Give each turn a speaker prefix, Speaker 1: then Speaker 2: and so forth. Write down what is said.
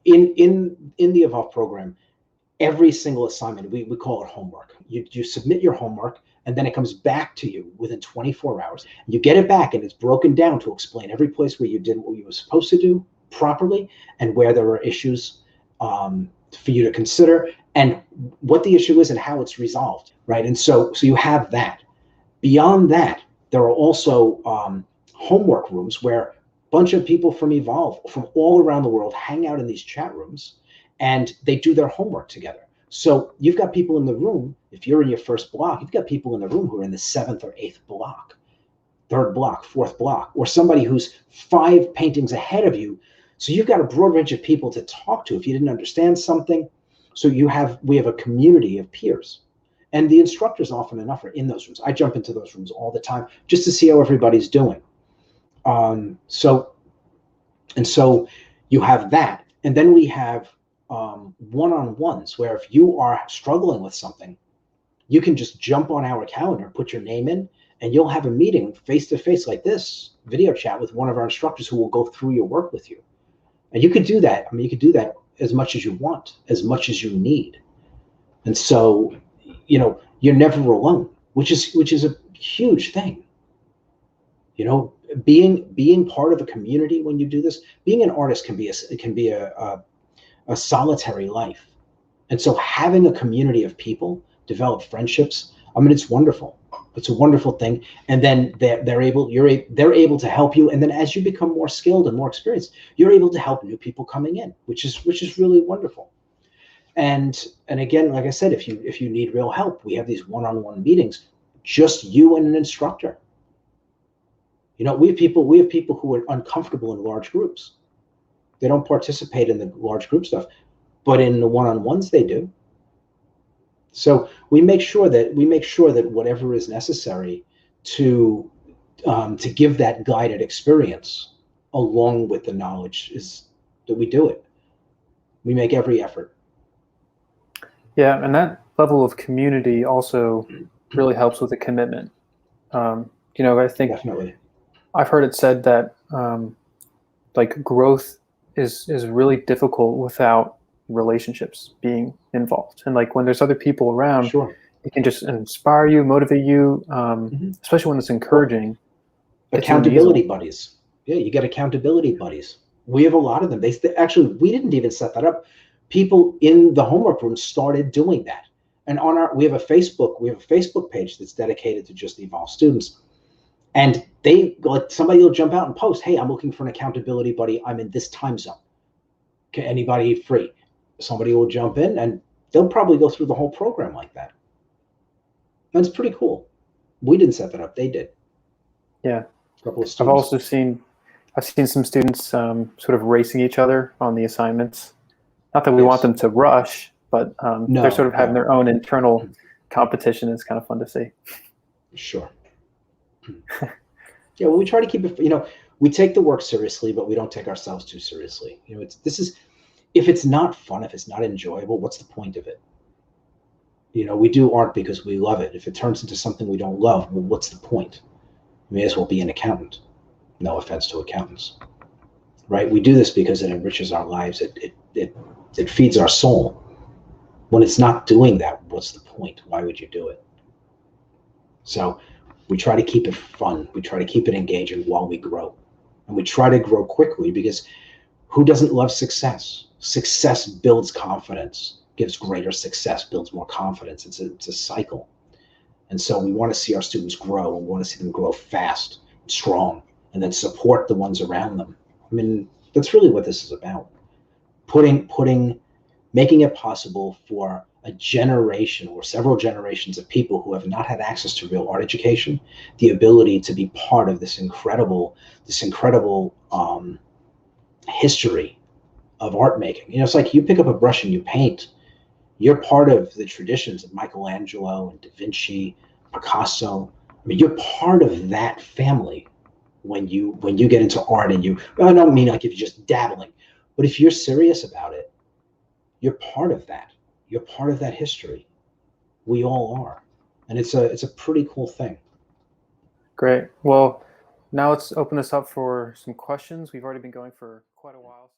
Speaker 1: in the Evolve program, every single assignment, we call it homework. You submit your homework, and then it comes back to you within 24 hours. You get it back, and it's broken down to explain every place where you did what you were supposed to do properly, and where there were issues for you to consider, and what the issue is and how it's resolved, right? And so you have that. Beyond that, there are also homework rooms where a bunch of people from Evolve, from all around the world, hang out in these chat rooms, and they do their homework together. So you've got people in the room, if you're in your first block, you've got people in the room who are in the 7th or 8th block, 3rd block, 4th block, or somebody who's 5 paintings ahead of you. So you've got a broad range of people to talk to if you didn't understand something. So we have a community of peers. And the instructors often enough are in those rooms. I jump into those rooms all the time just to see how everybody's doing. So you have that. And then we have one-on-ones where if you are struggling with something, you can just jump on our calendar, put your name in, and you'll have a meeting face-to-face like this, video chat with one of our instructors who will go through your work with you. And you could do that. I mean, you could do that as much as you want, as much as you need. And so, you know, you're never alone, which is a huge thing. You know, being part of a community when you do this, being an artist can be a solitary life. And so having a community of people, develop friendships, I mean, it's wonderful. It's a wonderful thing. And then they're able to help you. And then as you become more skilled and more experienced, you're able to help new people coming in, which is really wonderful. And again, like I said, if you need real help, we have these one-on-one meetings, just you and an instructor. You know, we have people who are uncomfortable in large groups. They don't participate in the large group stuff, but in the one-on-ones they do. So we make sure that whatever is necessary to give that guided experience along with the knowledge is that we do it. We make every effort.
Speaker 2: Yeah, and that level of community also really helps with the commitment. You know, I think
Speaker 1: Definitely.
Speaker 2: I've heard it said that like growth is really difficult without relationships being involved, and like when there's other people around,
Speaker 1: Sure,
Speaker 2: it can just inspire you, motivate you, especially when it's encouraging.
Speaker 1: Accountability buddies. Yeah, you get accountability buddies. We have a lot of them. Actually, we didn't even set that up. People in the homework room started doing that, and we have a Facebook page that's dedicated to just Evolve students. And somebody will jump out and post, "Hey, I'm looking for an accountability buddy. I'm in this time zone. Okay, anybody free?" Somebody will jump in, and they'll probably go through the whole program like that. That's pretty cool. We didn't set that up; they did.
Speaker 2: Yeah,
Speaker 1: a couple of students.
Speaker 2: I've seen some students sort of racing each other on the assignments. Not that we want them to rush, but they're sort of having their own internal competition. It's kind of fun to see.
Speaker 1: Sure. Yeah, well, we try to keep it, you know, we take the work seriously, but we don't take ourselves too seriously. You know, if it's not fun, if it's not enjoyable, what's the point of it? You know, we do art because we love it. If it turns into something we don't love, well, what's the point? We may as well be an accountant. No offense to accountants, right? We do this because it enriches our lives. It feeds our soul. When it's not doing that, what's the point? Why would you do it? So we try to keep it fun. We try to keep it engaging while we grow. And we try to grow quickly because who doesn't love success? Success builds confidence, gives greater success, builds more confidence. It's a cycle. And so we want to see our students grow, and we want to see them grow fast, strong, and then support the ones around them. I mean, that's really what this is about. Making it possible for a generation or several generations of people who have not had access to real art education, the ability to be part of this incredible history of art making. You know, it's like you pick up a brush and you paint. You're part of the traditions of Michelangelo and Da Vinci, Picasso. I mean, you're part of that family when you get into art. And I don't mean like if you're just dabbling, but if you're serious about it, you're part of that. You're part of that history. We all are. And it's a pretty cool thing.
Speaker 2: Great. Well, now let's open this up for some questions. We've already been going for quite a while.